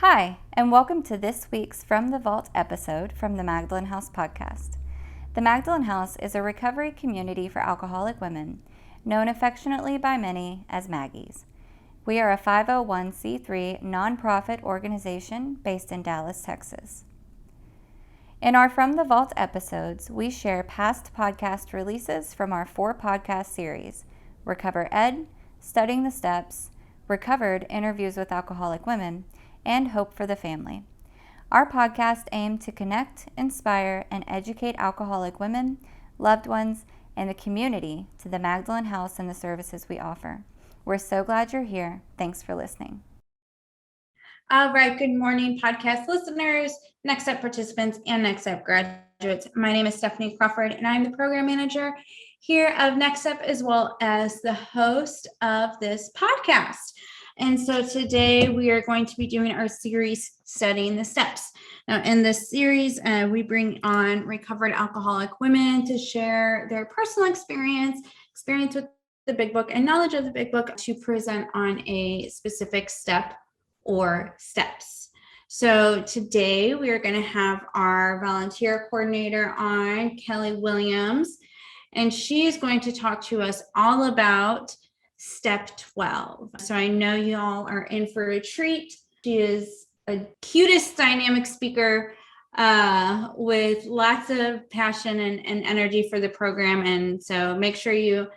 Hi, and welcome to this week's From the Vault episode from the Magdalen House podcast. The Magdalen House is a recovery community for alcoholic women, known affectionately by many as Maggies. We are a 501c3 nonprofit organization based in Dallas, Texas. In our From the Vault episodes, we share past podcast releases from our 4 podcast series: Recover Ed, Studying the Steps, Recovered Interviews with Alcoholic Women, and Hope for the Family. Our podcast aim to connect, inspire, and educate alcoholic women, loved ones, and the community to the Magdalen House and the services we offer. We're so glad you're here. Thanks for listening. All right, good morning, podcast listeners, Next Step participants, and Next Step graduates. My name is Stephanie Crawford, and I'm the program manager here of Next Step, as well as the host of this podcast. And so today we are going to be doing our series, Studying the Steps. Now, in this series, we bring on recovered alcoholic women to share their personal experience with the Big Book, and knowledge of the Big Book to present on a specific step or steps. So today we are going to have our volunteer coordinator on, Kelly Williams, and she is going to talk to us all about Step 12. So I know you all are in for a treat. She is a cutest dynamic speaker with lots of passion and energy for the program. And so make sure you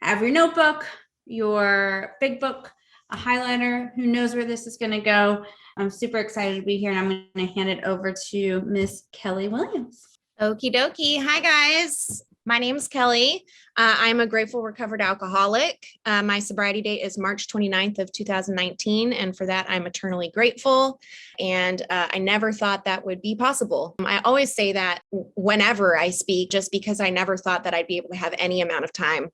have your notebook, your Big Book, a highlighter. Who knows where this is going to go? I'm super excited to be here, and I'm going to hand it over to Miss Kelly Williams. Okie dokie. Hi, guys. My name's Kelly. I'm a grateful recovered alcoholic. My sobriety date is March 29th of 2019. And for that, I'm eternally grateful. And I never thought that would be possible. I always say that whenever I speak, just because I never thought that I'd be able to have any amount of time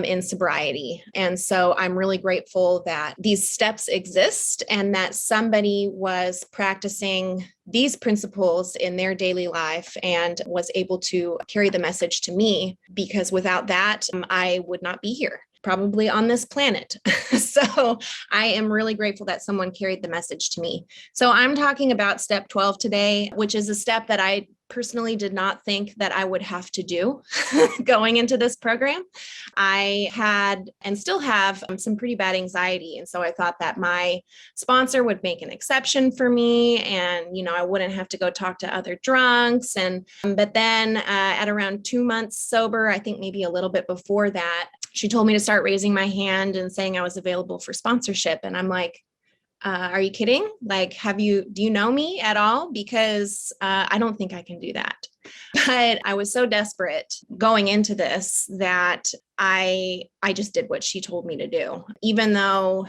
in sobriety. And so I'm really grateful that these steps exist and that somebody was practicing these principles in their daily life and was able to carry the message to me, because without that, I would not be here, probably on this planet. So I am really grateful that someone carried the message to me. So I'm talking about Step 12 today, which is a step that I personally did not think that I would have to do going into this program. I had and still have some pretty bad anxiety. And so I thought that my sponsor would make an exception for me, and, I wouldn't have to go talk to other drunks. But then at around 2 months sober, I think maybe a little bit before that, she told me to start raising my hand and saying I was available for sponsorship. And I'm like, are you kidding? Like, do you know me at all? Because I don't think I can do that. But I was so desperate going into this that I just did what she told me to do, even though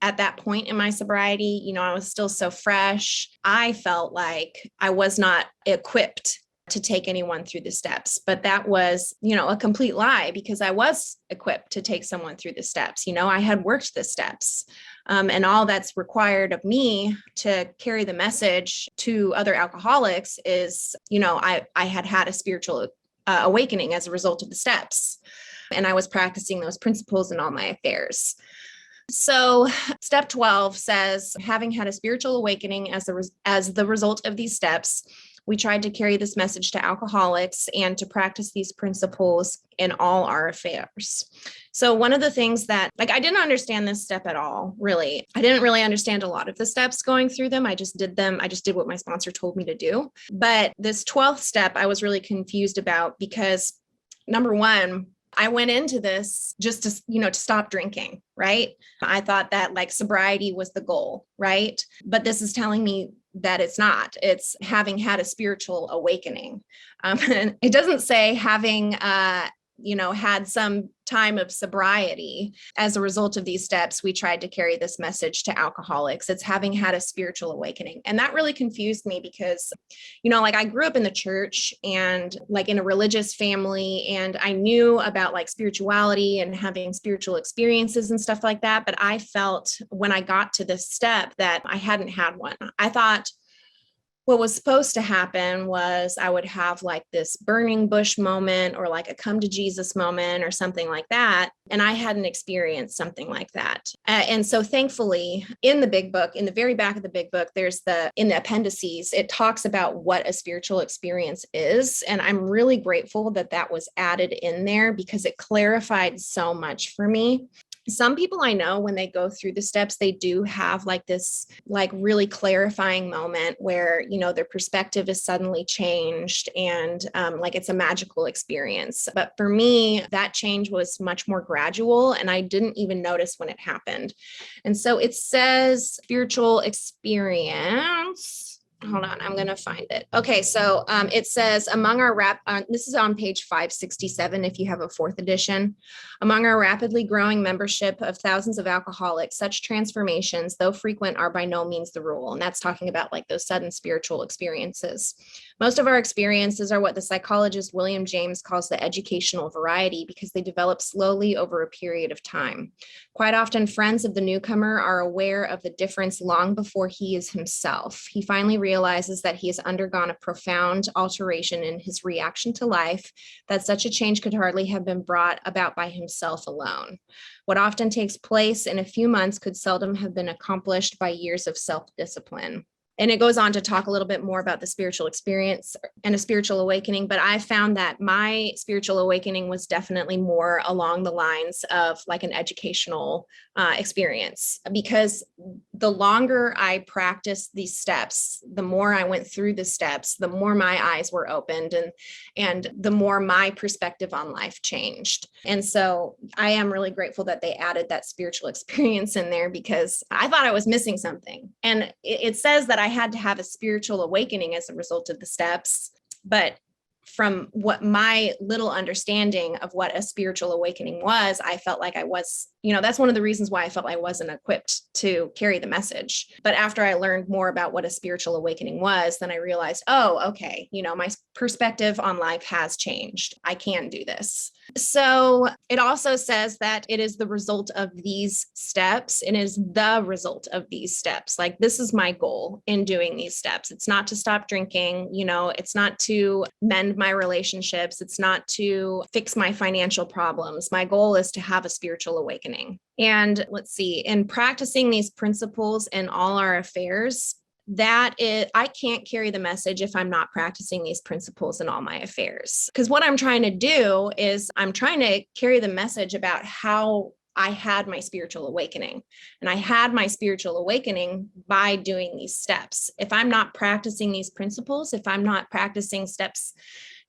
at that point in my sobriety, I was still so fresh. I felt like I was not equipped to take anyone through the steps. But that was, a complete lie, because I was equipped to take someone through the steps. I had worked the steps. And all that's required of me to carry the message to other alcoholics is, I had a spiritual awakening as a result of the steps. And I was practicing those principles in all my affairs. So Step 12 says, having had a spiritual awakening as the result of these steps, we tried to carry this message to alcoholics and to practice these principles in all our affairs. So one of the things that, I didn't understand this step at all, really. I didn't really understand a lot of the steps going through them. I just did them. I just did what my sponsor told me to do. But this 12th step, I was really confused about, because number one, I went into this just to, to stop drinking, right? I thought that sobriety was the goal, right? But this is telling me that it's not. It's having had a spiritual awakening. And it doesn't say having, had some time of sobriety as a result of these steps. We tried to carry this message to alcoholics. It's having had a spiritual awakening. And that really confused me because, I grew up in the church and in a religious family, and I knew about spirituality and having spiritual experiences and stuff like that. But I felt when I got to this step that I hadn't had one. I thought, what was supposed to happen was I would have like this burning bush moment or like a come to Jesus moment or something like that. And I hadn't experienced something like that. And so thankfully in the big book, in the very back of the big book, in the appendices, it talks about what a spiritual experience is. And I'm really grateful that that was added in there because it clarified so much for me. Some people I know, when they go through the steps, they do have like this, like really clarifying moment where, their perspective is suddenly changed and like it's a magical experience. But for me, that change was much more gradual and I didn't even notice when it happened. And so it says spiritual experience. Hold on, I'm going to find it. Okay, so it says among our this is on page 567 if you have a 4th edition. Among our rapidly growing membership of thousands of alcoholics, such transformations, though frequent, are by no means the rule. And that's talking about like those sudden spiritual experiences. Most of our experiences are what the psychologist William James calls the educational variety because they develop slowly over a period of time. Quite often, friends of the newcomer are aware of the difference long before he is himself. He finally realizes that he has undergone a profound alteration in his reaction to life, that such a change could hardly have been brought about by himself alone. What often takes place in a few months could seldom have been accomplished by years of self-discipline. And it goes on to talk a little bit more about the spiritual experience and a spiritual awakening. But I found that my spiritual awakening was definitely more along the lines of like an educational experience, because the longer I practiced these steps, the more I went through the steps, the more my eyes were opened and the more my perspective on life changed. And so I am really grateful that they added that spiritual experience in there because I thought I was missing something. And it says that I had to have a spiritual awakening as a result of the steps, but from what my little understanding of what a spiritual awakening was, I felt like I was, that's one of the reasons why I felt I wasn't equipped to carry the message. But after I learned more about what a spiritual awakening was, then I realized, oh, okay, my perspective on life has changed. I can do this. So it also says that it is the result of these steps. It is the result of these steps. Like, this is my goal in doing these steps. It's not to stop drinking, it's not to mend my relationships. It's not to fix my financial problems. My goal is to have a spiritual awakening. And let's see, in practicing these principles in all our affairs, I can't carry the message if I'm not practicing these principles in all my affairs. Because what I'm trying to do is I'm trying to carry the message about how I had my spiritual awakening. And I had my spiritual awakening by doing these steps. If I'm not practicing these principles, if I'm not practicing steps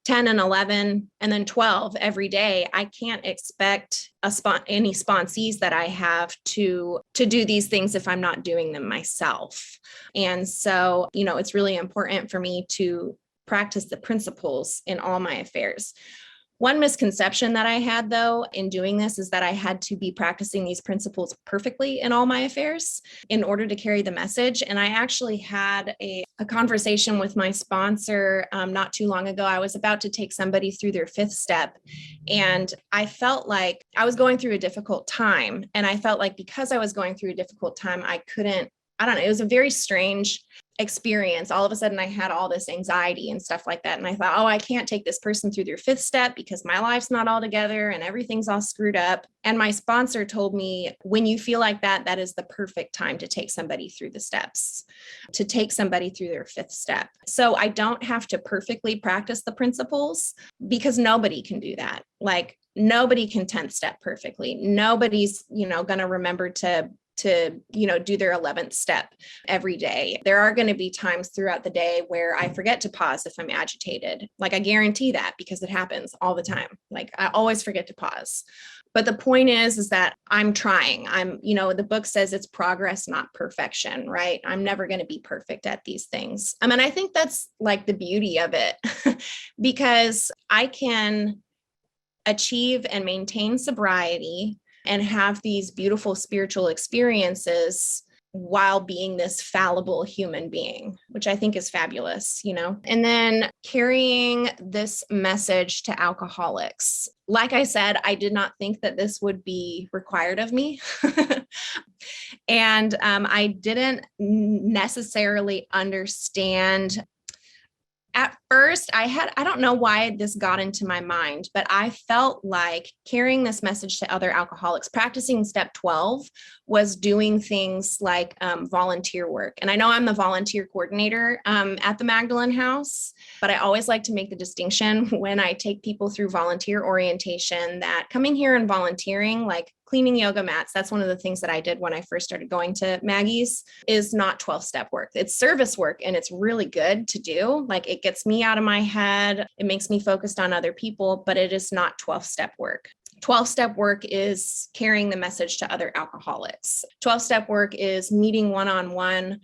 10 and 11 and then 12 every day, I can't expect any sponsees that I have to do these things if I'm not doing them myself. And so, it's really important for me to practice the principles in all my affairs. One misconception that I had, though, in doing this is that I had to be practicing these principles perfectly in all my affairs in order to carry the message. And I actually had a conversation with my sponsor not too long ago. I was about to take somebody through their 5th step, and I felt like I was going through a difficult time. And I felt like because I was going through a difficult time, I don't know, it was a very strange experience. All of a sudden I had all this anxiety and stuff like that. And I thought, oh, I can't take this person through their 5th step because my life's not all together and everything's all screwed up. And my sponsor told me, when you feel like that, that is the perfect time to take somebody through the steps, to take somebody through their 5th step. So I don't have to perfectly practice the principles because nobody can do that. Like, nobody can 10th step perfectly. Nobody's, going to remember to do their 11th step every day. There are going to be times throughout the day where I forget to pause if I'm agitated. Like, I guarantee that because it happens all the time. Like, I always forget to pause. But the point is that I'm trying. The book says it's progress, not perfection, right? I'm never going to be perfect at these things. I mean, I think that's like the beauty of it because I can achieve and maintain sobriety and have these beautiful spiritual experiences while being this fallible human being, which I think is fabulous, And then carrying this message to alcoholics. Like I said, I did not think that this would be required of me. And I didn't necessarily understand At first, I don't know why this got into my mind, but I felt like carrying this message to other alcoholics, practicing step 12 was doing things like volunteer work. And I know I'm the volunteer coordinator at the Magdalen House, but I always like to make the distinction when I take people through volunteer orientation that coming here and volunteering, like cleaning yoga mats, that's one of the things that I did when I first started going to Maggie's, is not 12-step work. It's service work, and it's really good to do. Like, it gets me out of my head. It makes me focused on other people, but it is not 12-step work. 12-step work is carrying the message to other alcoholics. 12-step work is meeting one-on-one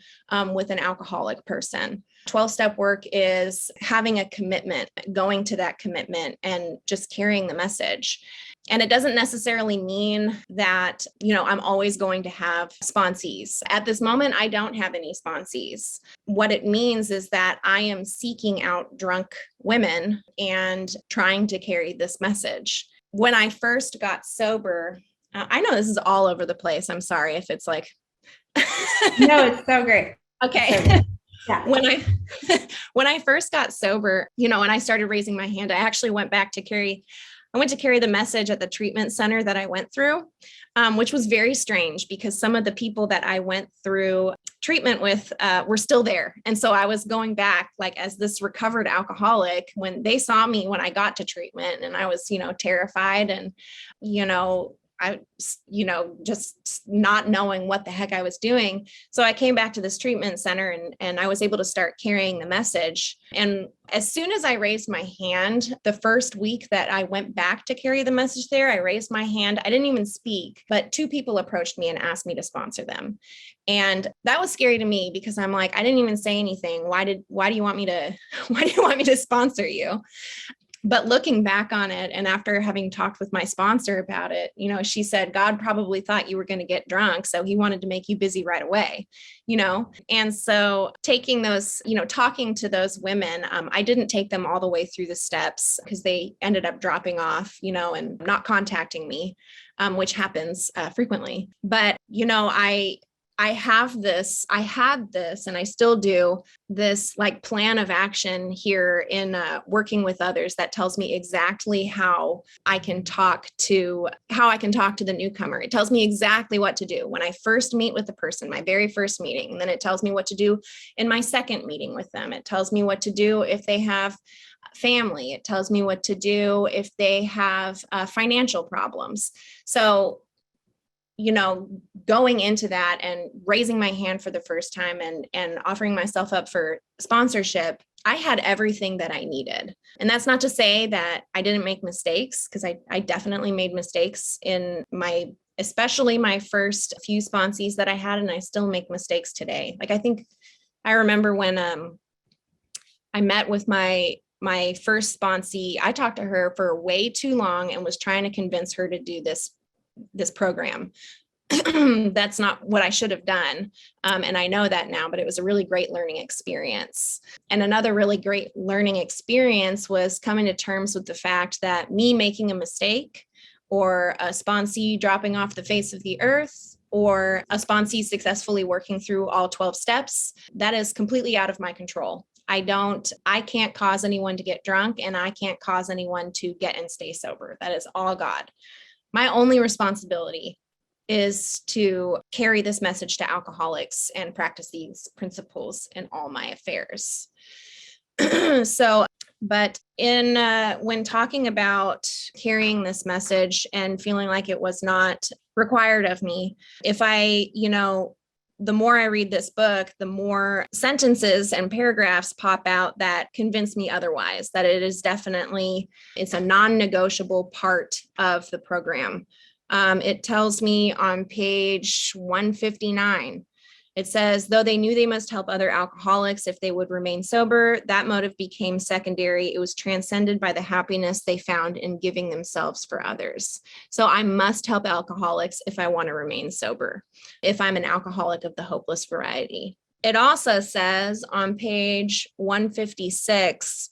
with an alcoholic person. 12-step work is having a commitment, going to that commitment and just carrying the message. And it doesn't necessarily mean that, I'm always going to have sponsees. At this moment, I don't have any sponsees. What it means is that I am seeking out drunk women and trying to carry this message. When I first got sober, I know this is all over the place. I'm sorry if it's like. No, it's so great. Okay. Yeah. When I first got sober, and I started raising my hand, I actually went to carry the message at the treatment center that I went through, which was very strange because some of the people that I went through treatment with were still there. And so I was going back like as this recovered alcoholic when they saw me when I got to treatment, and I was, terrified and, I, just not knowing what the heck I was doing. So I came back to this treatment center and I was able to start carrying the message. And as soon as I raised my hand, the first week that I went back to carry the message there, I raised my hand. I didn't even speak, but 2 people approached me and asked me to sponsor them. And that was scary to me because I'm like, I didn't even say anything. Why do you want me to sponsor you? But looking back on it, and after having talked with my sponsor about it, she said, God probably thought you were going to get drunk, so he wanted to make you busy right away, And so taking those, talking to those women, I didn't take them all the way through the steps because they ended up dropping off, and not contacting me, which happens frequently. But, I had this, and I still do this like plan of action here in working with others that tells me exactly how I can talk to the newcomer. It tells me exactly what to do when I first meet with the person, my very first meeting. And then it tells me what to do in my second meeting with them. It tells me what to do if they have family. It tells me what to do if they have financial problems. So going into that and raising my hand for the first time and offering myself up for sponsorship, I had everything that I needed. And that's not to say that I didn't make mistakes, because I definitely made mistakes in especially my first few sponsees that I had, and I still make mistakes today. Like, I remember when I met with my first sponsee, I talked to her for way too long and was trying to convince her to do this program. That's not what I should have done. And I know that now, but it was a really great learning experience. And another really great learning experience was coming to terms with the fact that me making a mistake, or a sponsee dropping off the face of the earth, or a sponsee successfully working through all 12 steps, that is completely out of my control. I can't cause anyone to get drunk, and I can't cause anyone to get and stay sober. That is all God. My only responsibility is to carry this message to alcoholics and practice these principles in all my affairs. But when talking about carrying this message and feeling like it was not required of me, the more I read this book, the more sentences and paragraphs pop out that convince me otherwise, that it's a non-negotiable part of the program. It tells me on page 159, it says, though they knew they must help other alcoholics if they would remain sober, that motive became secondary. It was transcended by the happiness they found in giving themselves for others. So I must help alcoholics if I want to remain sober, if I'm an alcoholic of the hopeless variety. It also says on page 156,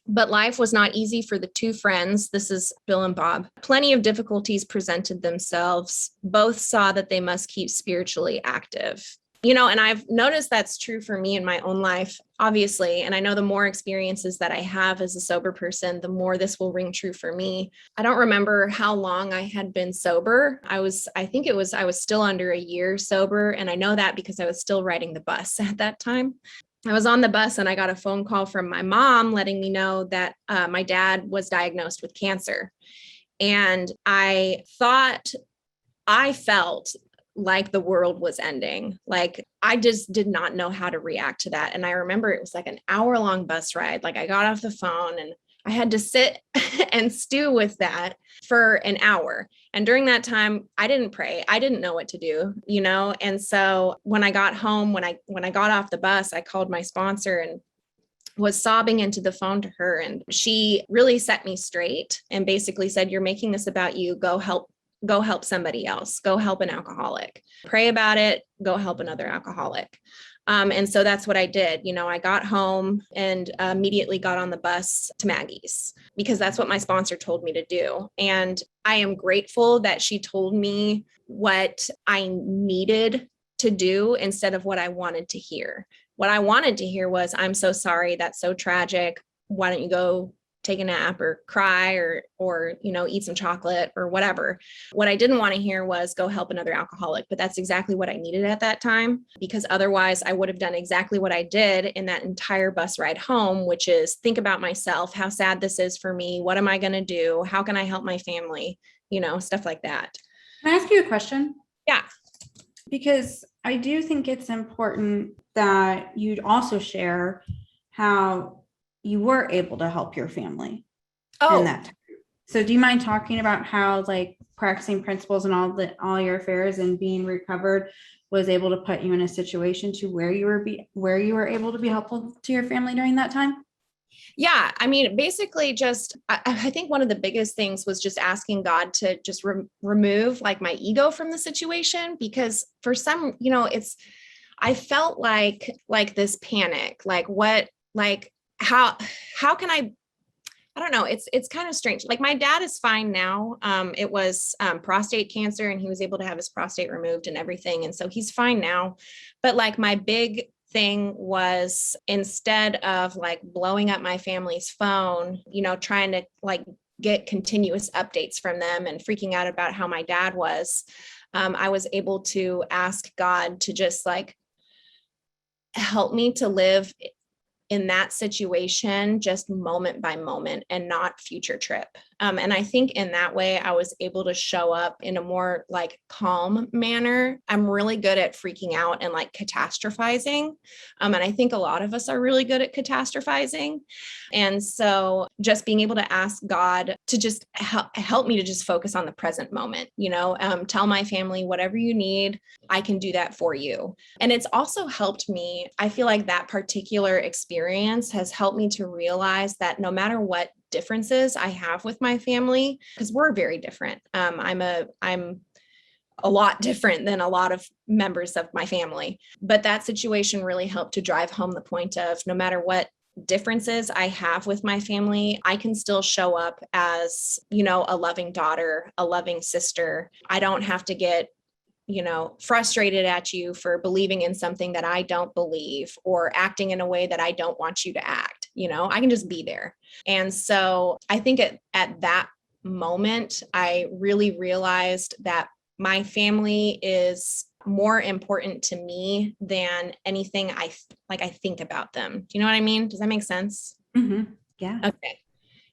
but life was not easy for the 2 friends. This is Bill and Bob. Plenty of difficulties presented themselves. Both saw that they must keep spiritually active. And I've noticed that's true for me in my own life, obviously. And I know the more experiences that I have as a sober person, the more this will ring true for me. I don't remember how long I had been sober. I was still under a year sober. And I know that because I was still riding the bus at that time. I was on the bus and I got a phone call from my mom letting me know that my dad was diagnosed with cancer. And I felt like the world was ending. Like I just did not know how to react to that. And I remember it was like an hour-long bus ride. Like I got off the phone and I had to sit and stew with that for an hour. And during that time, I didn't pray. I didn't know what to do, And so when I got home, when I got off the bus, I called my sponsor and was sobbing into the phone to her. And she really set me straight and basically said, "You're making this about you. Go help somebody else. Go help an alcoholic. Pray about it. Go help another alcoholic." And so that's what I did. I got home and immediately got on the bus to Maggie's because that's what my sponsor told me to do. And I am grateful that she told me what I needed to do instead of what I wanted to hear. What I wanted to hear was, "I'm so sorry. That's so tragic. Why don't you go take a nap or cry or eat some chocolate or whatever." What I didn't want to hear was, "Go help another alcoholic." But that's exactly what I needed at that time, because otherwise I would have done exactly what I did in that entire bus ride home, which is think about myself, how sad this is for me. What am I going to do? How can I help my family? Stuff like that. Can I ask you a question? Yeah. Because I do think it's important that you'd also share how you were able to help your family in that time. So do you mind talking about how like practicing principles and all your affairs and being recovered was able to put you in a situation to where you were able to be helpful to your family during that time? Yeah. I mean, basically I think one of the biggest things was just asking God to just remove like my ego from the situation, because for some, I felt like this panic, how can I don't know. It's kind of strange. Like my dad is fine now. It was prostate cancer and he was able to have his prostate removed and everything. And so he's fine now. But like my big thing was, instead of like blowing up my family's phone, trying to like get continuous updates from them and freaking out about how my dad was, I was able to ask God to just like help me to live in that situation, just moment by moment and not future trip. And I think in that way, I was able to show up in a more like calm manner. I'm really good at freaking out and like catastrophizing. And I think a lot of us are really good at catastrophizing. And so just being able to ask God to just help me to just focus on the present moment, tell my family, whatever you need, I can do that for you. And it's also helped me. I feel like that particular experience has helped me to realize that no matter what differences I have with my family, because we're very different. I'm a lot different than a lot of members of my family, but that situation really helped to drive home the point of no matter what differences I have with my family, I can still show up as, a loving daughter, a loving sister. I don't have to get frustrated at you for believing in something that I don't believe or acting in a way that I don't want you to act. I can just be there. And so I think at that moment, I really realized that my family is more important to me than anything I think about them. Do you know what I mean? Does that make sense? Mm-hmm. Yeah. Okay.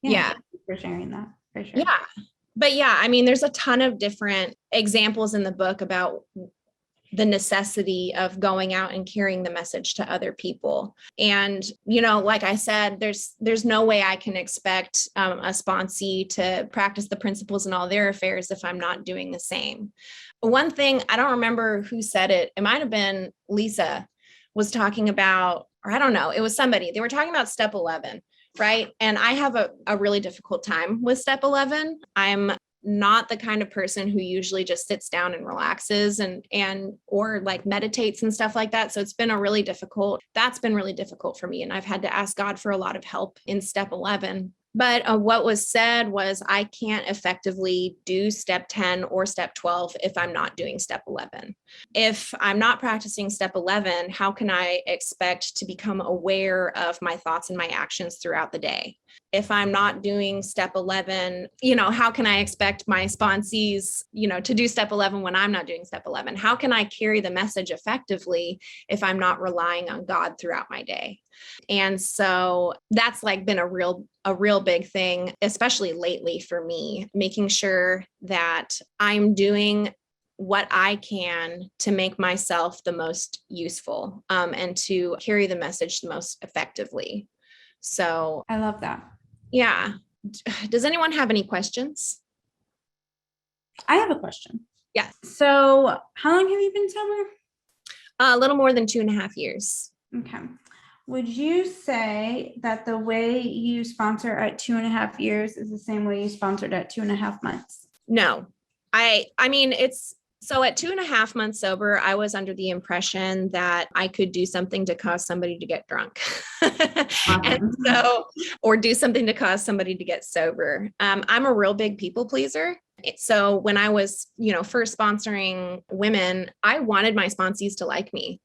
Yeah. Thank you for sharing that. For sure. Yeah. But yeah, I mean, there's a ton of different examples in the book about the necessity of going out and carrying the message to other people. And, like I said, there's no way I can expect a sponsee to practice the principles in all their affairs if I'm not doing the same. One thing, I don't remember who said it. It might've been Lisa was talking about, or I don't know, it was somebody, they were talking about step 11. Right. And I have a really difficult time with step 11. I'm not the kind of person who usually just sits down and relaxes or like meditates and stuff like that. So that's been really difficult for me. And I've had to ask God for a lot of help in step 11. But what was said was I can't effectively do step 10 or step 12 if I'm not doing step 11. If I'm not practicing step 11, how can I expect to become aware of my thoughts and my actions throughout the day? If I'm not doing step 11, how can I expect my sponsees, to do step 11 when I'm not doing step 11? How can I carry the message effectively if I'm not relying on God throughout my day? And so that's like been a real big thing, especially lately for me, making sure that I'm doing what I can to make myself the most useful, and to carry the message the most effectively. So I love that. yeah. Does anyone have any questions? I have a question. Yes. So how long have you been sober? A little more than 2.5 years. Okay. Would you say that the way you sponsor at 2.5 years is the same way you sponsored at 2.5 months? No, I mean, so at 2.5 months sober, I was under the impression that I could do something to cause somebody to get drunk. And so, or do something to cause somebody to get sober. I'm a real big people pleaser. So when I was, first sponsoring women, I wanted my sponsees to like me.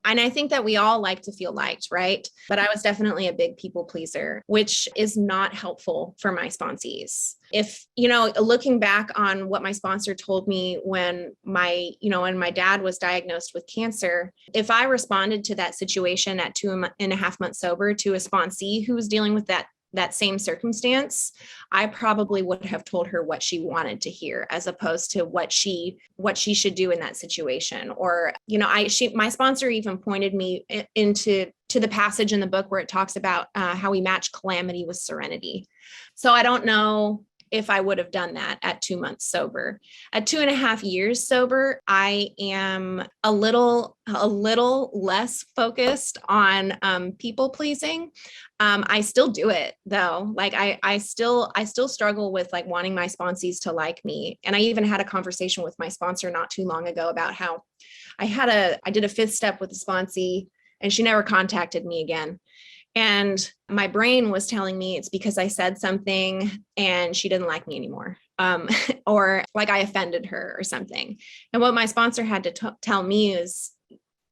I think that we all like to feel liked, right? But I was definitely a big people pleaser, which is not helpful for my sponsees. If, looking back on what my sponsor told me when my dad was diagnosed with cancer, if I responded to that situation at 2.5 months sober to a sponsee who was dealing with that same circumstance, I probably would have told her what she wanted to hear, as opposed to what she should do in that situation. Or, my sponsor even pointed me to the passage in the book where it talks about how we match calamity with serenity. So I don't know if I would have done that at 2 months sober. At 2.5 years sober, I am a little less focused on people pleasing. I still do it though. Like I still struggle with like wanting my sponsees to like me. And I even had a conversation with my sponsor not too long ago about how I did a 5th step with a sponsee and she never contacted me again. And my brain was telling me it's because I said something and she didn't like me anymore. Or like I offended her or something. And what my sponsor had to tell me is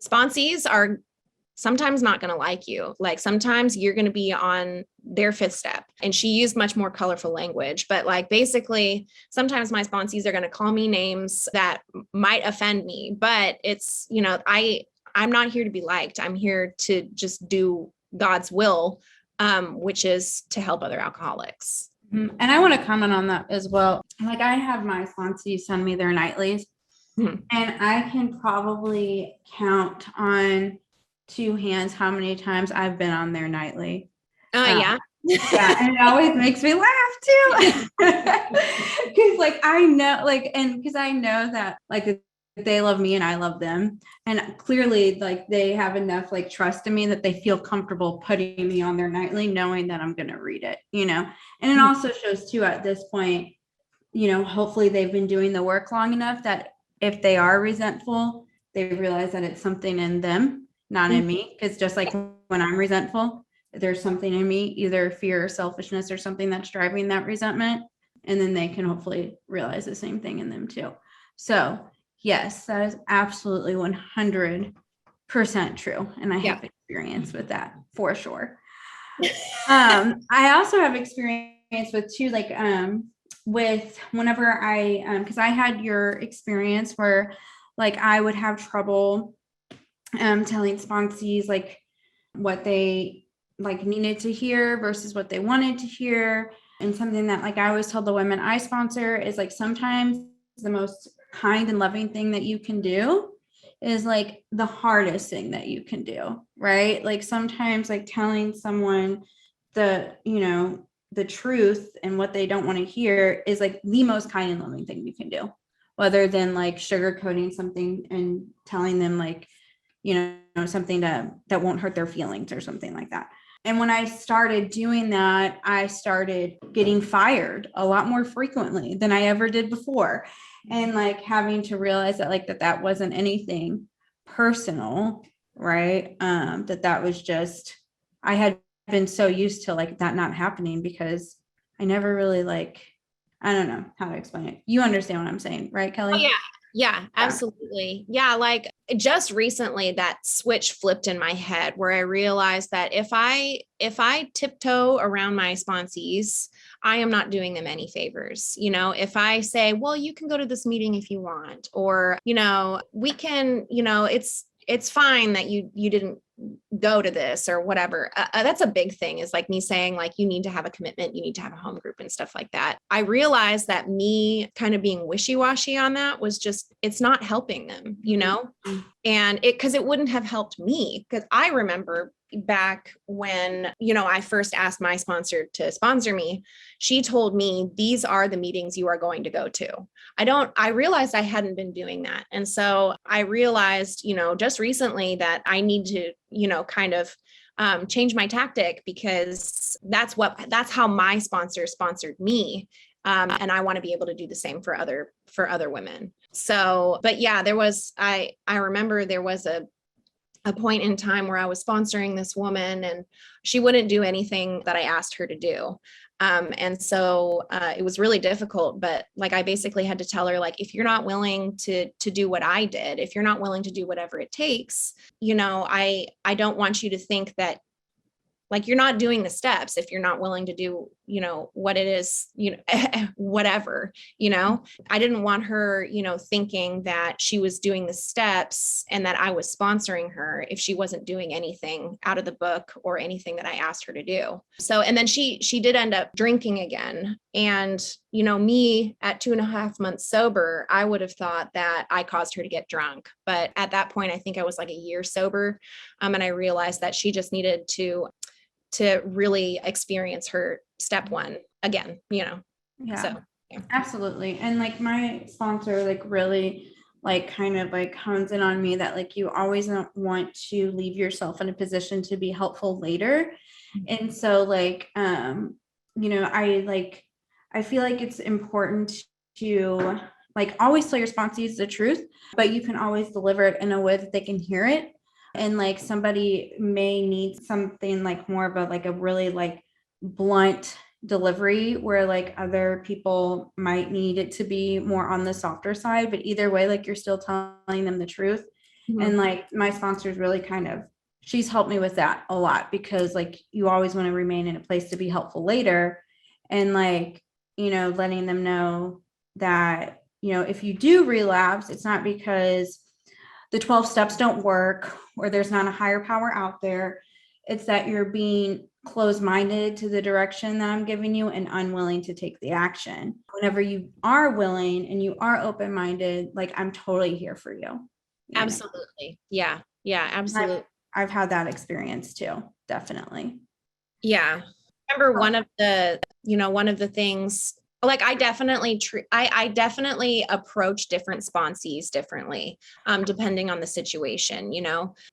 sponsees are sometimes not going to like you. Like sometimes you're going to be on their 5th step. And she used much more colorful language, but like basically sometimes my sponsees are going to call me names that might offend me, but it's, I'm not here to be liked. I'm here to just do God's will, which is to help other alcoholics. And I want to comment on that as well. Like I have my sponsees send me their nightlies, and I can probably count on 2 hands how many times I've been on their nightly. Yeah. Yeah, and it always makes me laugh too. Because like I know, like, and because I know that like they love me and I love them, and clearly like they have enough like trust in me that they feel comfortable putting me on their nightly knowing that I'm going to read it, and it also shows too at this point, hopefully they've been doing the work long enough that if they are resentful, they realize that it's something in them, not in me. Because just like when I'm resentful, there's something in me, either fear or selfishness or something that's driving that resentment, and then they can hopefully realize the same thing in them too. So yes, that is absolutely 100% true. And I have experience with that for sure. I also have experience with too, like, with whenever because I had your experience where like I would have trouble telling sponsees like what they like needed to hear versus what they wanted to hear. And something that like I always tell the women I sponsor is like sometimes the most kind and loving thing that you can do is like the hardest thing that you can do, right? Like sometimes like telling someone the truth and what they don't want to hear is like the most kind and loving thing you can do, other than like sugarcoating something and telling them like, something that won't hurt their feelings or something like that. And when I started doing that, I started getting fired a lot more frequently than I ever did before. And like having to realize that like that wasn't anything personal, right? That was just, I had been so used to like that not happening because I never really like, I don't know how to explain it. You understand what I'm saying, right, Kelly? Oh, yeah. Yeah, absolutely. Yeah. Like just recently that switch flipped in my head where I realized that if I tiptoe around my sponsees, I am not doing them any favors. If I say, well, you can go to this meeting if you want, or, we can, it's fine that you didn't go to this or whatever. That's a big thing, is like me saying like, you need to have a commitment, you need to have a home group and stuff like that. I realized that me kind of being wishy-washy on that was just, it's not helping them, and because it wouldn't have helped me, because I remember back when, I first asked my sponsor to sponsor me, she told me, these are the meetings you are going to go to. I realized I hadn't been doing that. And so I realized, just recently that I need to, kind of change my tactic, because that's how my sponsor sponsored me. And I want to be able to do the same for other women. So, but yeah, I remember there was a point in time where I was sponsoring this woman and she wouldn't do anything that I asked her to do. And so it was really difficult, but like, I basically had to tell her, like, if you're not willing to do what I did, if you're not willing to do whatever it takes, I don't want you to think that, like, you're not doing the steps if you're not willing to do, what it is, whatever, I didn't want her, thinking that she was doing the steps and that I was sponsoring her if she wasn't doing anything out of the book or anything that I asked her to do. So, and then she did end up drinking again. And, me at 2.5 months sober, I would have thought that I caused her to get drunk. But at that point, I think I was like a year sober. And I realized that she just needed to really experience her step one again, Yeah, so yeah. Absolutely. And like my sponsor, like really like kind of like hones in on me that like you always want to leave yourself in a position to be helpful later. Mm-hmm. And so like, I feel like it's important to like always tell your sponsees the truth, but you can always deliver it in a way that they can hear it. And like somebody may need something like more of a really like blunt delivery, where like other people might need it to be more on the softer side, but either way, like you're still telling them the truth. Mm-hmm. And like my sponsor's really she's helped me with that a lot, because like you always want to remain in a place to be helpful later. And like, letting them know that, if you do relapse, it's not because the 12 steps don't work or there's not a higher power out there. It's that you're being closed-minded to the direction that I'm giving you and unwilling to take the action. Whenever you are willing and you are open-minded, like I'm totally here for you. Absolutely. Yeah. Yeah, absolutely. I've had that experience too. Definitely. Yeah. I remember one of the things, like I definitely approach different sponsees differently, depending on the situation,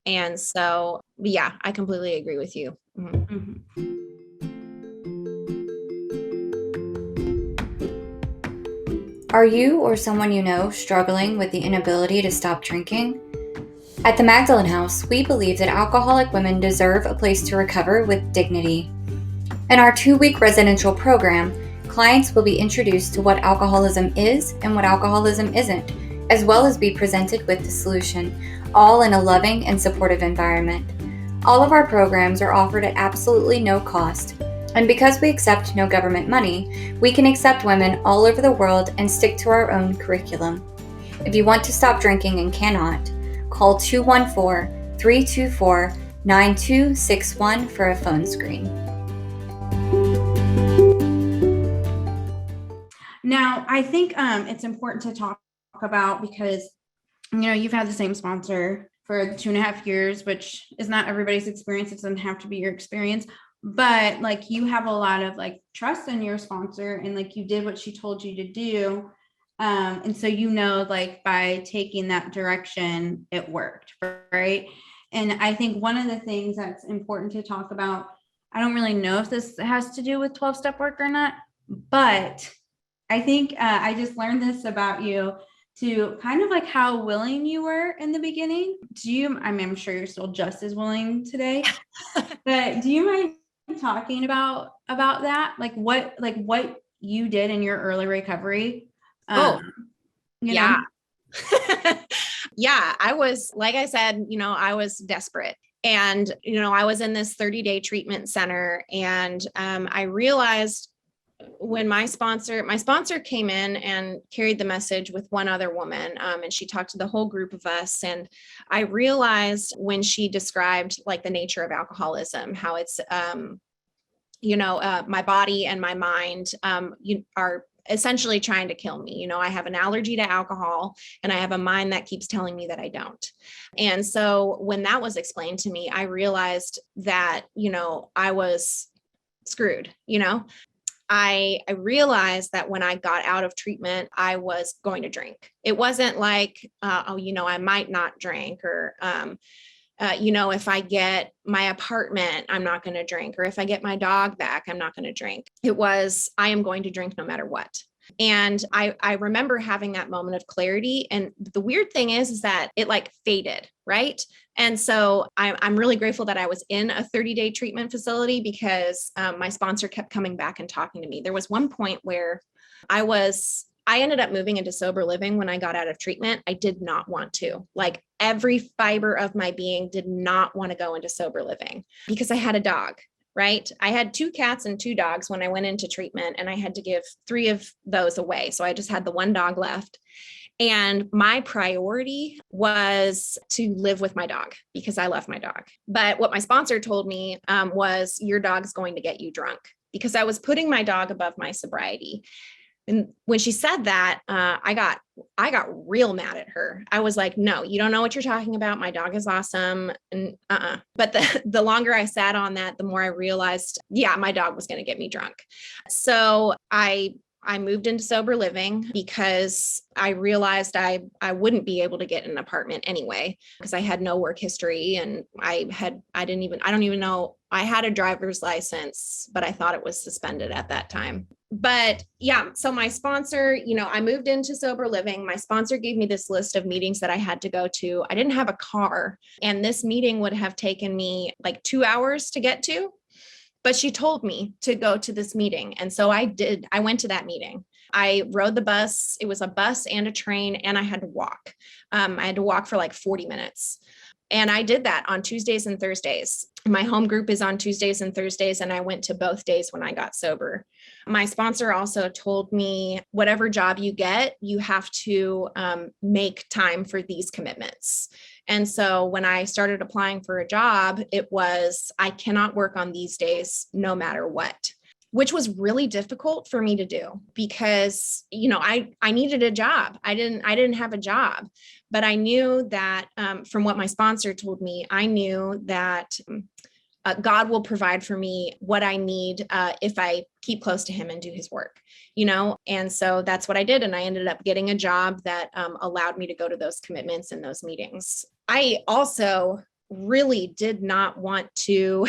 and so, yeah, I completely agree with you. Mm-hmm. Are you or someone you know struggling with the inability to stop drinking? At the Magdalen House, we believe that alcoholic women deserve a place to recover with dignity. In our 2-week residential program, clients will be introduced to what alcoholism is and what alcoholism isn't, as well as be presented with the solution, all in a loving and supportive environment. All of our programs are offered at absolutely no cost, and because we accept no government money, we can accept women all over the world and stick to our own curriculum. If you want to stop drinking and cannot, call 214-324-9261 for a phone screen. Now, I think it's important to talk about, because, you've had the same sponsor for 2.5 years, which is not everybody's experience. It doesn't have to be your experience, but like you have a lot of like trust in your sponsor, and like you did what she told you to do. And so, like by taking that direction, it worked, right? And I think one of the things that's important to talk about, I don't really know if this has to do with 12-step work or not, but I think I just learned this about you, to kind of like how willing you were in the beginning. I'm sure you're still just as willing today, but do you mind mind talking about that? Like what you did in your early recovery? Yeah. Yeah, I was, like I said, I was desperate. And, I was in this 30-day treatment center, and I realized when my sponsor came in and carried the message with one other woman, and she talked to the whole group of us. And I realized when she described like the nature of alcoholism, how it's, my body and my mind are essentially trying to kill me. I have an allergy to alcohol, and I have a mind that keeps telling me that I don't. And so when that was explained to me, I realized that, I was screwed. I realized that when I got out of treatment, I was going to drink. It wasn't like, I might not drink, or, if I get my apartment, I'm not going to drink. Or if I get my dog back, I'm not going to drink. It was, I am going to drink no matter what. And I remember having that moment of clarity. And the weird thing is that it like faded, right? And so I'm really grateful that I was in a 30-day treatment facility, because my sponsor kept coming back and talking to me. There was one point where I ended up moving into sober living when I got out of treatment. I did not want to. Like, every fiber of my being did not want to go into sober living, because I had a dog. Right? I had 2 cats and 2 dogs when I went into treatment, and I had to give 3 of those away. So I just had the 1 dog left. And my priority was to live with my dog, because I love my dog. But what my sponsor told me was, your dog's going to get you drunk, because I was putting my dog above my sobriety. And when she said that, I got real mad at her. I was like, no, you don't know what you're talking about. My dog is awesome. And But the longer I sat on that, the more I realized, yeah, my dog was going to get me drunk. So I moved into sober living, because I realized I wouldn't be able to get an apartment anyway, because I had no work history, and I don't even know, I had a driver's license, but I thought it was suspended at that time. But yeah, so my sponsor, I moved into sober living. My sponsor gave me this list of meetings that I had to go to. I didn't have a car, and this meeting would have taken me like 2 hours to get to. But she told me to go to this meeting. And so I did. I went to that meeting. I rode the bus. It was a bus and a train, and I had to walk. I had to walk for like 40 minutes. And I did that on Tuesdays and Thursdays. My home group is on Tuesdays and Thursdays, and I went to both days when I got sober. My sponsor also told me, whatever job you get, you have to make time for these commitments. And so when I started applying for a job, it was, I cannot work on these days, no matter what, which was really difficult for me to do, because, I needed a job. I didn't have a job, but I knew that from what my sponsor told me, I knew that God will provide for me what I need if I keep close to him and do his work, and so that's what I did. And I ended up getting a job that allowed me to go to those commitments and those meetings. I also really did not want to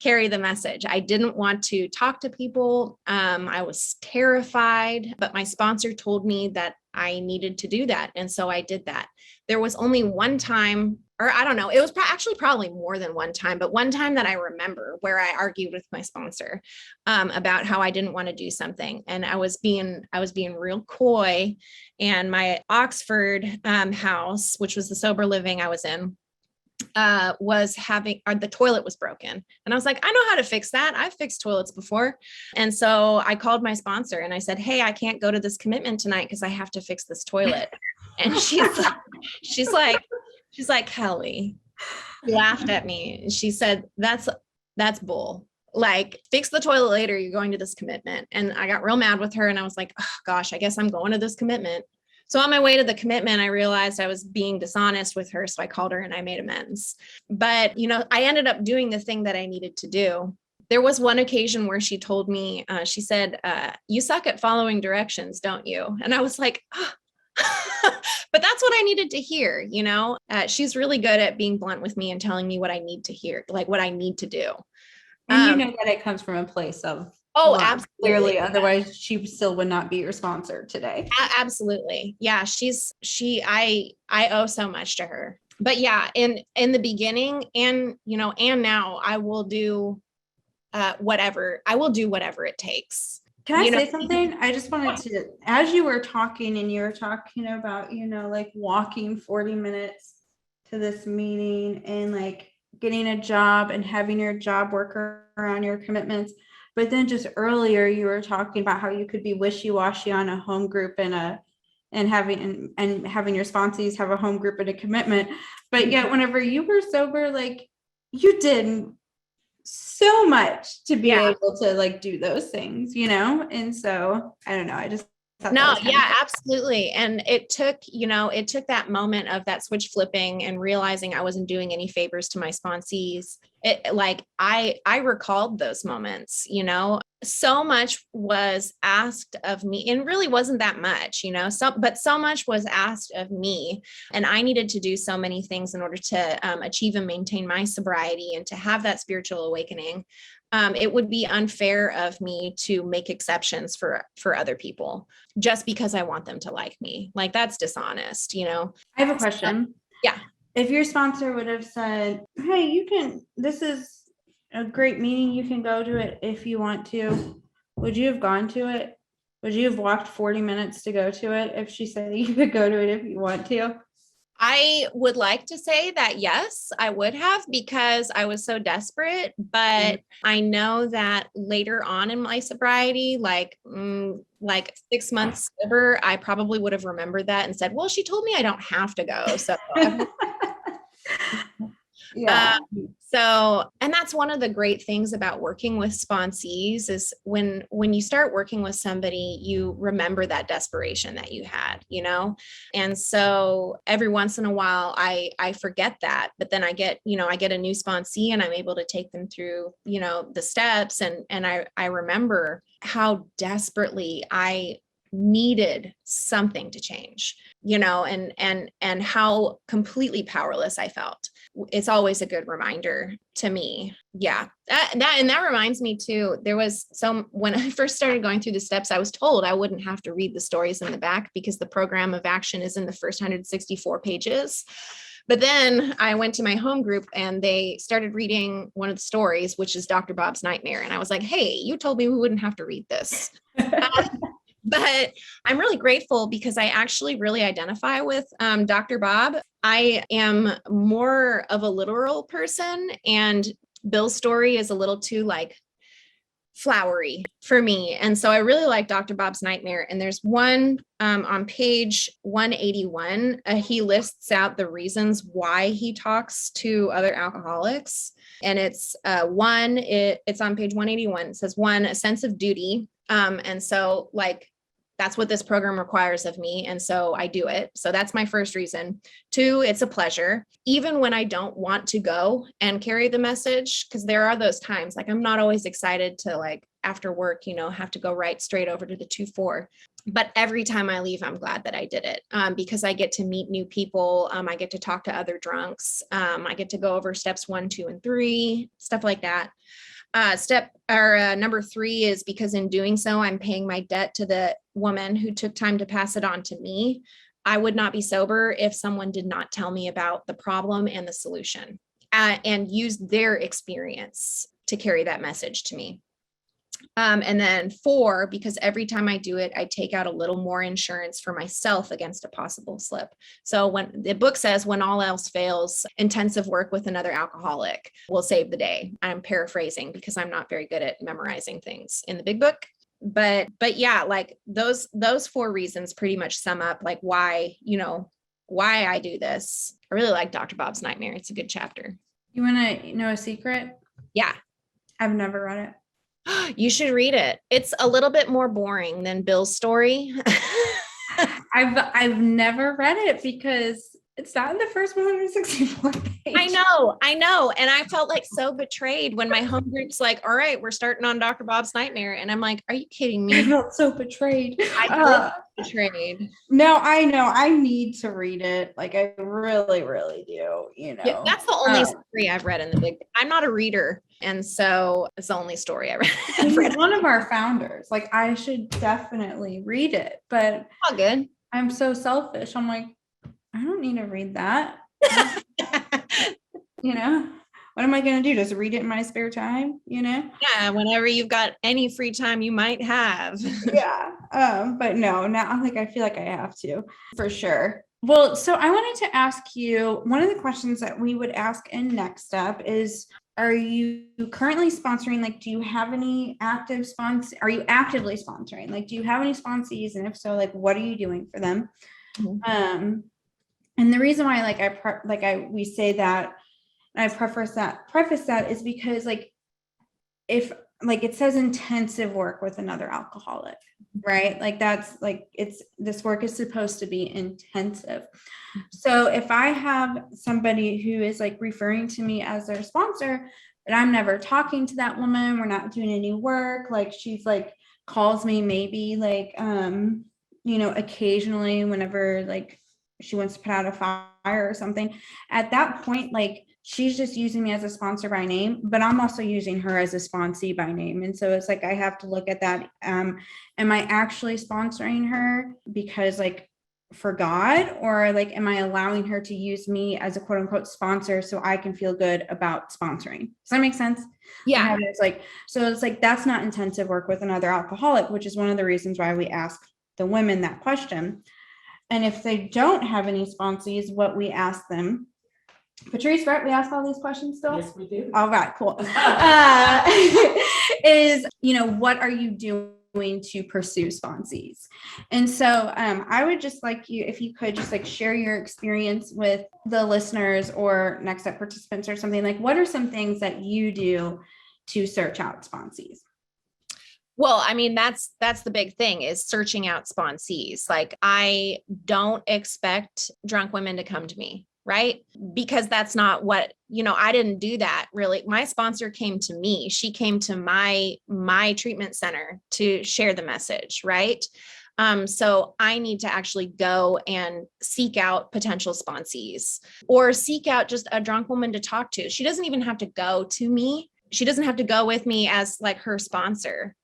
carry the message. I didn't want to talk to people. I was terrified, but my sponsor told me that I needed to do that. And so I did that. There was only one time, or I don't know, it was actually probably more than one time, but one time that I remember where I argued with my sponsor about how I didn't want to do something. And I was being real coy. And my Oxford house, which was the sober living I was in, the toilet was broken. And I was like, I know how to fix that. I've fixed toilets before. And so I called my sponsor and I said, hey, I can't go to this commitment tonight because I have to fix this toilet. And she's like, Kelly, she laughed at me. And she said, that's bull. Like, fix the toilet later. You're going to this commitment. And I got real mad with her. And I was like, oh gosh, I guess I'm going to this commitment. So on my way to the commitment, I realized I was being dishonest with her. So I called her and I made amends. But, I ended up doing the thing that I needed to do. There was one occasion where she told me, she said, you suck at following directions, don't you? And I was like, oh. But that's what I needed to hear. She's really good at being blunt with me and telling me what I need to hear, like what I need to do. And that it comes from a place of, absolutely. Clearly, otherwise she still would not be your sponsor today. Absolutely. Yeah. I owe so much to her. But yeah, in the beginning and now I will do whatever, I will do whatever it takes. Can I say something? I just wanted to, as you were talking and you were talking about, like walking 40 minutes to this meeting and like getting a job and having your job work around your commitments. But then just earlier you were talking about how you could be wishy-washy on a home group and having your sponsees have a home group and a commitment. But yet whenever you were sober, like you did so much to be able to like do those things, and so I don't know, I just absolutely. And it took that moment of that switch flipping and realizing I wasn't doing any favors to my sponsees. I recalled those moments, so much was asked of me, and really wasn't that much, but so much was asked of me, and I needed to do so many things in order to achieve and maintain my sobriety and to have that spiritual awakening. It would be unfair of me to make exceptions for other people just because I want them to like me. Like that's dishonest, I have a question. Yeah. If your sponsor would have said, hey, this is a great meeting, you can go to it if you want to, would you have gone to it? Would you have walked 40 minutes to go to it if she said you could go to it if you want to? I would like to say that yes, I would have, because I was so desperate, but I know that later on in my sobriety, like 6 months sober, I probably would have remembered that and said, well, she told me I don't have to go. So yeah. And that's one of the great things about working with sponsees is when you start working with somebody, you remember that desperation that you had, and so every once in a while I forget that, but then I get a new sponsee and I'm able to take them through, the steps. And I remember how desperately I needed something to change, and how completely powerless I felt. It's always a good reminder to me. Yeah. That reminds me too, when I first started going through the steps, I was told I wouldn't have to read the stories in the back because the program of action is in the first 164 pages. But then I went to my home group and they started reading one of the stories, which is Dr. Bob's Nightmare. And I was like, hey, you told me we wouldn't have to read this. But I'm really grateful because I actually really identify with Dr. Bob. I am more of a literal person, and Bill's story is a little too flowery for me. And so I really like Dr. Bob's Nightmare. And there's one on page 181. He lists out the reasons why he talks to other alcoholics. And it's it's on page 181. It says, 1, a sense of duty. And so that's what this program requires of me. And so I do it. So that's my first reason. 2, it's a pleasure. Even when I don't want to go and carry the message, because there are those times, I'm not always excited to after work, have to go right straight over to the 2-4. But every time I leave, I'm glad that I did it because I get to meet new people. I get to talk to other drunks. I get to go over steps 1, 2, and 3, stuff like that. Number 3 is because in doing so, I'm paying my debt to the woman who took time to pass it on to me. I would not be sober if someone did not tell me about the problem and the solution and use their experience to carry that message to me. And then 4, because every time I do it, I take out a little more insurance for myself against a possible slip. So when the book says, when all else fails, intensive work with another alcoholic will save the day. I'm paraphrasing because I'm not very good at memorizing things in the big book. But yeah, those 4 reasons pretty much sum up why I do this. I really like Dr. Bob's Nightmare. It's a good chapter. You want to know a secret? Yeah. I've never read it. You should read it. It's a little bit more boring than Bill's story. I've never read it because it's not in the first 164 page. I know. And I felt so betrayed when my home group's all right, we're starting on Dr. Bob's Nightmare. And I'm like, are you kidding me? I felt so betrayed. I felt betrayed. No, I know. I need to read it. I really, really do, Yeah, that's the only story I've read in the big. I'm not a reader. And so it's the only story I read. He's one of our founders. I should definitely read it, but all good. I'm so selfish. I'm I don't need to read that. what am I going to do? Just read it in my spare time, Yeah, whenever you've got any free time you might have. Yeah. But no, now like I feel like I have to for sure. Well, so I wanted to ask you, one of the questions that we would ask in Next Step is, are you currently sponsoring? Like, do you have any active sponsors? Are you actively sponsoring? Like, do you have any sponsees? And if so, like, what are you doing for them? Mhm. And the reason why we say that, and I preface that is because like, if like it says intensive work with another alcoholic, right? Like that's like, this work is supposed to be intensive. So if I have somebody who is like referring to me as their sponsor, but I'm never talking to that woman, we're not doing any work, like she's like calls me maybe like occasionally whenever like she wants to put out a fire or something, at that point like she's just using me as a sponsor by name, but I'm also using her as a sponsee by name. And so it's like, I have to look at that. Am I actually sponsoring her because like for God, or like, am I allowing her to use me as a quote unquote sponsor so I can feel good about sponsoring? Does that make sense? Yeah. It's like, so it's like, that's not intensive work with another alcoholic, which is one of the reasons why we ask the women that question. And if they don't have any sponsees, what we ask them, Patrice, right? We ask all these questions still? Yes, we do. All right, cool. Is, what are you doing to pursue sponsees? And so I would just like you, if you could just like share your experience with the listeners or Next Step participants or something, like what are some things that you do to search out sponsees? Well, I mean, that's the big thing, is searching out sponsees. Like, I don't expect drunk women to come to me, right? Because that's not what, I didn't do that really. My sponsor came to me. She came to my treatment center to share the message, right? So I need to actually go and seek out potential sponsees, or seek out just a drunk woman to talk to. She doesn't even have to go to me. She doesn't have to go with me as like her sponsor.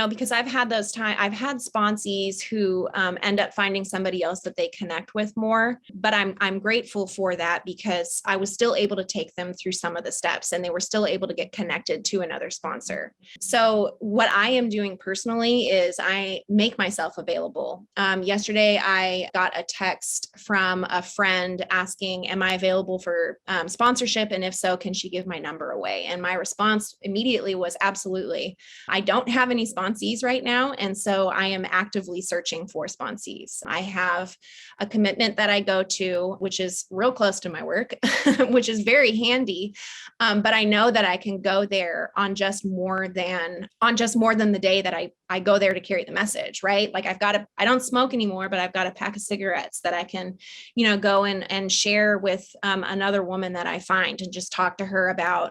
Because I've had sponsees who end up finding somebody else that they connect with more, but I'm grateful for that, because I was still able to take them through some of the steps and they were still able to get connected to another sponsor. So what I am doing personally is I make myself available. Yesterday, I got a text from a friend asking, am I available for sponsorship? And if so, can she give my number away? And my response immediately was absolutely. I don't have any sponsees right now. And so I am actively searching for sponsees. I have a commitment that I go to, which is real close to my work, which is very handy. But I know that I can go there on just more than the day that I go there to carry the message, right? Like I don't smoke anymore, but I've got a pack of cigarettes that I can, go and share with another woman that I find, and just talk to her about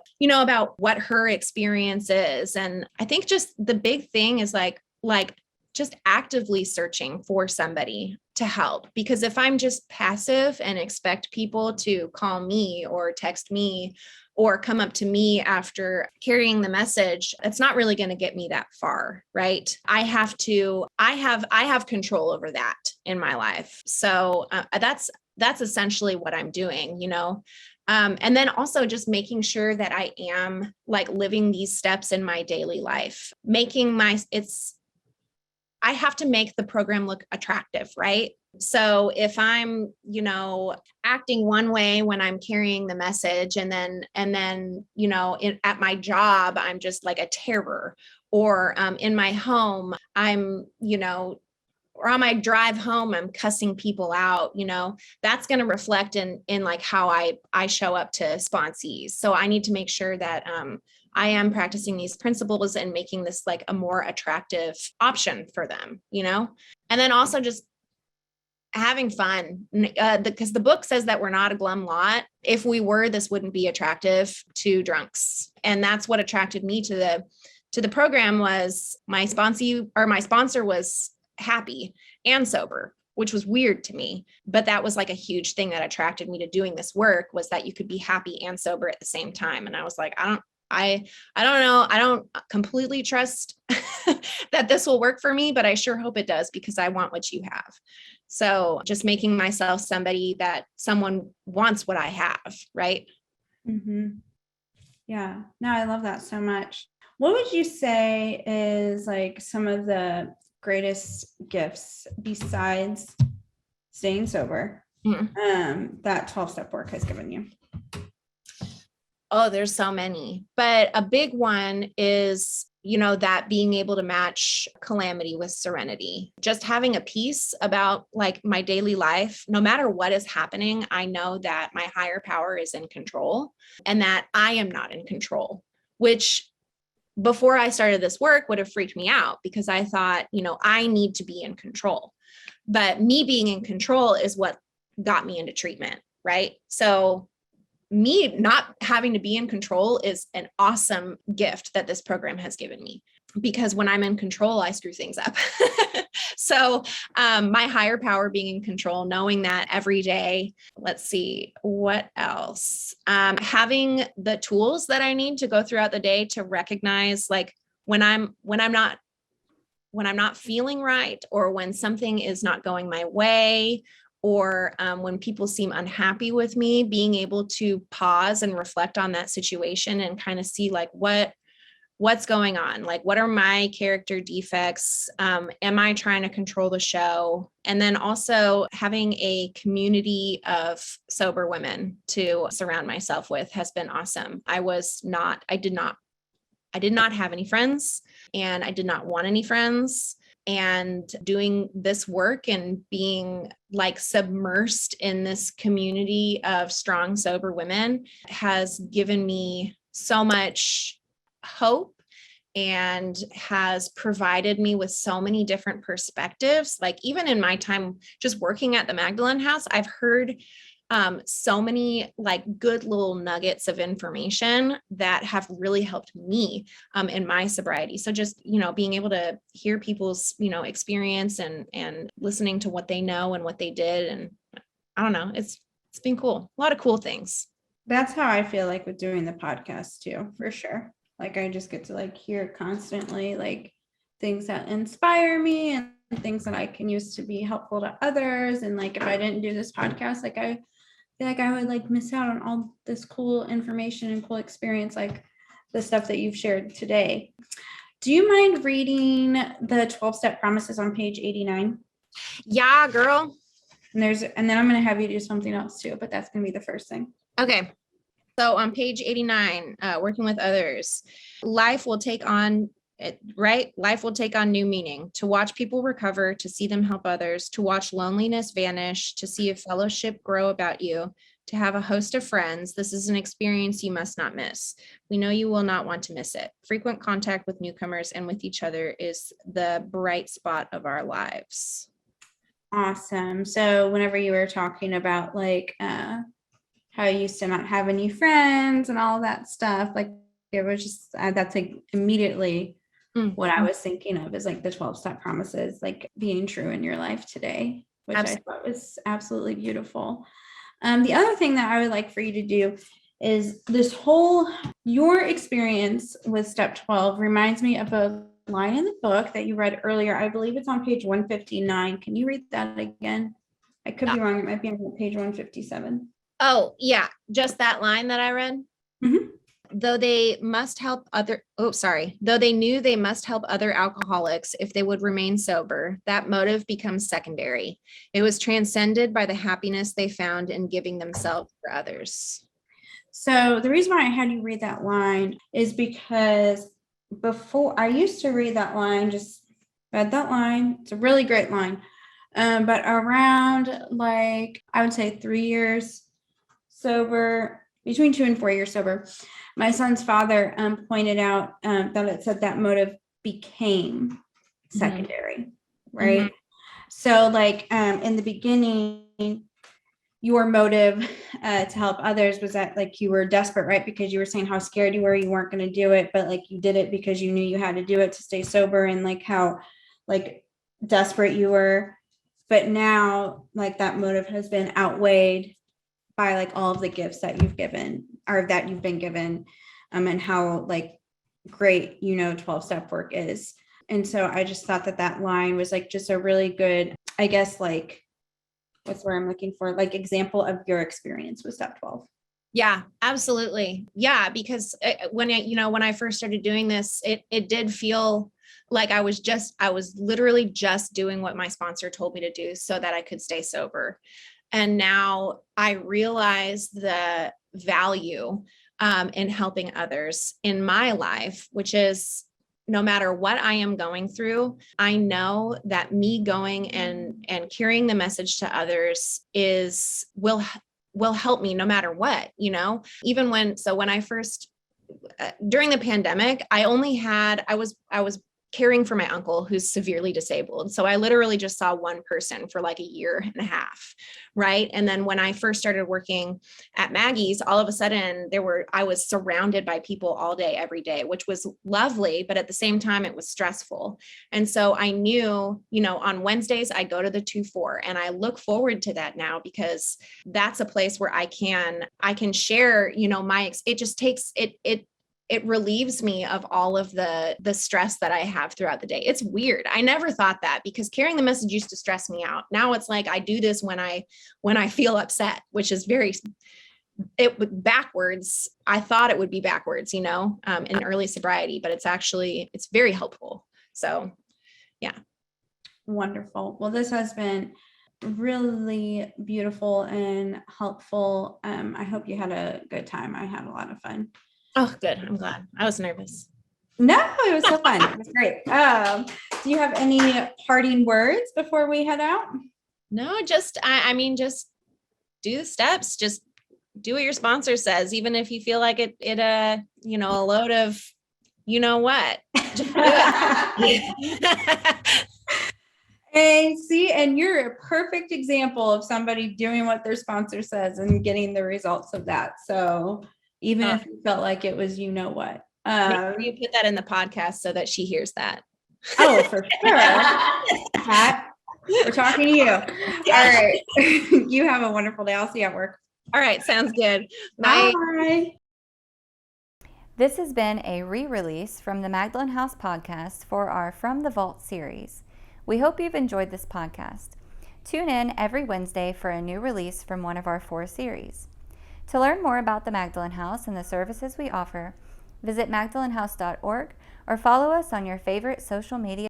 what her experience is. And I think just the big thing is like just actively searching for somebody to help. Because if I'm just passive and expect people to call me or text me or come up to me after carrying the message, it's not really going to get me that far, right? I have control over that in my life. So that's essentially what I'm doing, and then also just making sure that I am like living these steps in my daily life, I have to make the program look attractive, right? So if I'm, acting one way when I'm carrying the message, and then, at my job, I'm just like a terror, or in my home, I'm, or on my drive home, I'm cussing people out, that's going to reflect in like how I show up to sponsees. So I need to make sure that, I am practicing these principles and making this like a more attractive option for them, and then also just having fun, because the book says that we're not a glum lot. If we were, this wouldn't be attractive to drunks. And that's what attracted me to the program, was my sponsor was happy and sober, which was weird to me. But that was like a huge thing that attracted me to doing this work, was that you could be happy and sober at the same time. And I was like, I don't know. I don't completely trust that this will work for me, but I sure hope it does, because I want what you have. So just making myself somebody that someone wants what I have. Right. Mm-hmm. Yeah. No, I love that so much. What would you say is like some of the greatest gifts besides staying sober that 12-step work has given you? Oh, there's so many, but a big one is, that being able to match calamity with serenity, just having a peace about like my daily life. No matter what is happening, I know that my higher power is in control and that I am not in control, which before I started this work would have freaked me out because I thought, I need to be in control. But me being in control is what got me into treatment, right? So me not having to be in control is an awesome gift that this program has given me, because when I'm in control, I screw things up. So my higher power being in control, knowing that every day. Let's see, what else? Having the tools that I need to go throughout the day to recognize like when I'm not feeling right, or when something is not going my way, or when people seem unhappy with me, being able to pause and reflect on that situation and kind of see like what's going on, like what are my character defects, am I trying to control the show? And then also having a community of sober women to surround myself with has been awesome. I did not have any friends, and I did not want any friends. And doing this work and being like submersed in this community of strong, sober women has given me so much hope and has provided me with so many different perspectives. Like even in my time just working at the Magdalen House, I've heard so many like good little nuggets of information that have really helped me in my sobriety. So just, being able to hear people's, experience and listening to what they know and what they did. And I don't know, it's been cool. A lot of cool things. That's how I feel like with doing the podcast too, for sure. Like I just get to like hear constantly like things that inspire me and things that I can use to be helpful to others. And like if I didn't do this podcast, like I feel like I would like miss out on all this cool information and cool experience, like the stuff that you've shared today. Do you mind reading the 12-step promises on page 89? Yeah, girl. And then I'm going to have you do something else too, but that's going to be the first thing. Okay. So on page 89, working with others, life will take on new meaning, to watch people recover, to see them help others, to watch loneliness vanish, to see a fellowship grow about you, to have a host of friends. This is an experience you must not miss. We know you will not want to miss it. Frequent contact with newcomers and with each other is the bright spot of our lives. Awesome. So whenever you were talking about like how you used to not have any friends and all that stuff, like it was just that's like immediately what I was thinking of is like the 12-step promises, like being true in your life today, which I thought was absolutely beautiful. The other thing that I would like for you to do is your experience with step 12 reminds me of a line in the book that you read earlier. I believe it's on page 159. Can you read that again? I could be wrong. It might be on page 157. Oh, yeah. Just that line that I read. Mm-hmm. Though they knew they must help other alcoholics if they would remain sober, that motive becomes secondary. It was transcended by the happiness they found in giving themselves for others. So the reason why I had you read that line is because before I used to read that line, just read that line. It's a really great line. But around like, I would say 3 years sober, between 2 and 4 years sober, my son's father pointed out that it said that motive became secondary, right? Mm-hmm. So like in the beginning, your motive to help others was that like you were desperate, right? Because you were saying how scared you were, you weren't going to do it, but like you did it because you knew you had to do it to stay sober, and like how like desperate you were. But now like that motive has been outweighed by like all of the gifts that you've given or that you've been given, and how like great, 12-step work is. And so I just thought that line was like just a really good, I guess, like, what's the word I'm looking for? Like example of your experience with step 12. Yeah, absolutely. Yeah, because when I first started doing this, it did feel like I was literally just doing what my sponsor told me to do so that I could stay sober. And now I realize the value in helping others in my life, which is no matter what I am going through, I know that me going and carrying the message to others will help me no matter what, even when I first, during the pandemic, I was caring for my uncle who's severely disabled. So I literally just saw one person for like a year and a half. Right. And then when I first started working at Maggie's, all of a sudden I was surrounded by people all day, every day, which was lovely. But at the same time, it was stressful. And so I knew, on Wednesdays, I go to the 2-4, and I look forward to that now, because that's a place where I can share, it relieves me of all of the stress that I have throughout the day. It's weird. I never thought that, because carrying the message used to stress me out. Now it's like I do this when I feel upset, which is backwards. I thought it would be backwards, in early sobriety, but it's very helpful. So, yeah. Wonderful. Well, this has been really beautiful and helpful. I hope you had a good time. I had a lot of fun. Oh, good. I'm glad. I was nervous. No, it was so fun. It was great. Do you have any parting words before we head out? No, just do the steps. Just do what your sponsor says, even if you feel like a load of, what. Just do it. And you're a perfect example of somebody doing what their sponsor says and getting the results of that. So even if you felt like it was, what. You put that in the podcast so that she hears that. Oh, for sure. Pat, we're talking to you. All right. You have a wonderful day. I'll see you at work. All right. Sounds good. Bye. Bye. This has been a re-release from the Magdalen House podcast for our From the Vault series. We hope you've enjoyed this podcast. Tune in every Wednesday for a new release from one of our 4 series. To learn more about the Magdalen House and the services we offer, visit magdalenhouse.org or follow us on your favorite social media